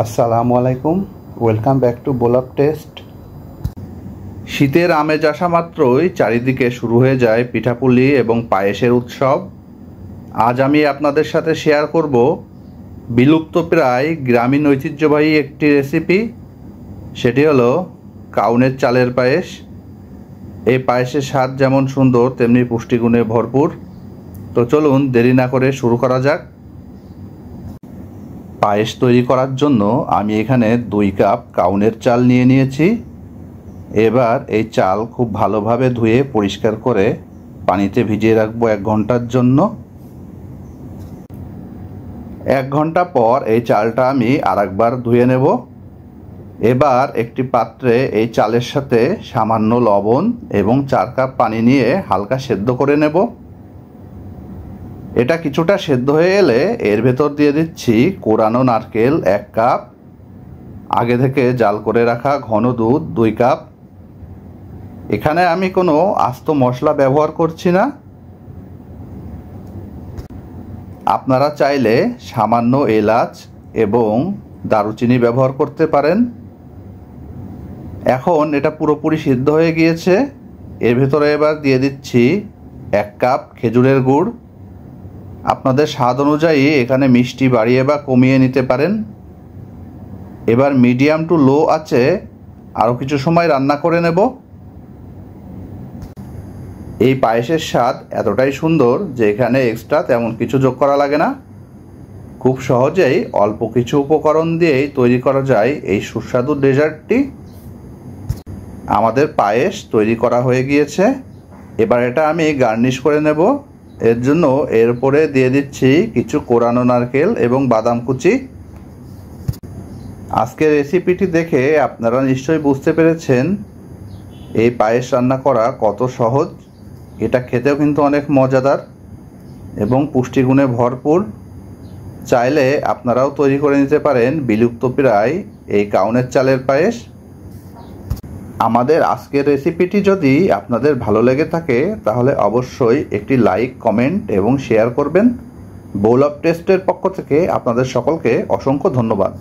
আসসালামু আলাইকুম, welcome back to বোলাপ test. শীতের আমেজ আসা মাত্রই চারিদিকে শুরু হয়ে যায় পিঠাপুলি এবং পায়েসের উৎসব। আজ আমি আপনাদের সাথে শেয়ার করব বিলুপ্তপ্রায় গ্রামীণ ঐতিহ্যবাহী একটি রেসিপি। সেটি হলো কাউনের চালের পায়েস। এই পায়েসের স্বাদ যেমন সুন্দর তেমনি পুষ্টিগুণে ভরপুর। তো চলুন দেরি না করে শুরু করা যাক। পায়েস তৈরি করার জন্য আমি এখানে 2 কাপ কাউনের চাল নিয়ে নিয়েছি। এবার এই চাল খুব ভালোভাবে ধুয়ে পরিষ্কার করে পানিতে ভিজিয়ে রাখবো 1 ঘন্টার জন্য। 1 ঘন্টা পর এই চালটা আমি আরেকবার ধুয়ে নেব। এবার একটি পাত্রে এই চালের সাথে সামান্য লবণ এবং 4 কাপ পানি নিয়ে হালকা সেদ্ধ করে নেব। এটা কিছুটা সেদ্ধ হয়ে এলে এর ভেতর দিয়ে দিচ্ছি কোরানো নারকেল 1 কাপ, আগে থেকে জাল করে রাখা ঘন দুধ 2 কাপ। এখানে আমি কোনো আস্ত মশলা ব্যবহার করছি না। আপনারা চাইলে সামান্য এলাচ এবং দারুচিনি ব্যবহার করতে পারেন। এখন এটা পুরোপুরি সিদ্ধ হয়ে গিয়েছে। এর ভেতরে এবার দিয়ে দিচ্ছি 1 কাপ খেজুরের গুড়। আপনাদের স্বাদ অনুযায়ী এখানে মিষ্টি বাড়িয়ে বা কমিয়ে নিতে পারেন। এবার মিডিয়াম টু লো আঁচে আরও কিছু সময় রান্না করে নেব। এই পায়েসের স্বাদ এতটাই সুন্দর যে এখানে এক্সট্রা তেমন কিছু যোগ করা লাগে না। খুব সহজেই অল্প কিছু উপকরণ দিয়েই তৈরি করা যায় এই সুস্বাদু ডেজার্টটি। আমাদের পায়েস তৈরি করা হয়ে গিয়েছে। এবার এটা আমি গার্নিশ করে নেব। এর জন্য এর উপরে দিয়ে দিচ্ছি কিছু কোরানো নারকেল এবং বাদাম কুচি। আজকের রেসিপিটি দেখে আপনারা নিশ্চয়ই বুঝতে পেরেছেন এই পায়েস রান্না করা কত সহজ। এটা খেতেও কিন্তু অনেক মজাদার এবং পুষ্টিগুণে ভরপুর। চাইলে আপনারাও তৈরি করে নিতে পারেন বিলুপ্তপ্রায় এই কাউনের চালের পায়েস। আমাদের আজকের রেসিপিটি যদি আপনাদের ভালো লেগে থাকে তাহলে অবশ্যই একটি লাইক, কমেন্ট এবং শেয়ার করবেন। বোলাপ টেস্টের পক্ষ থেকে আপনাদের সকলকে অসংখ্য ধন্যবাদ।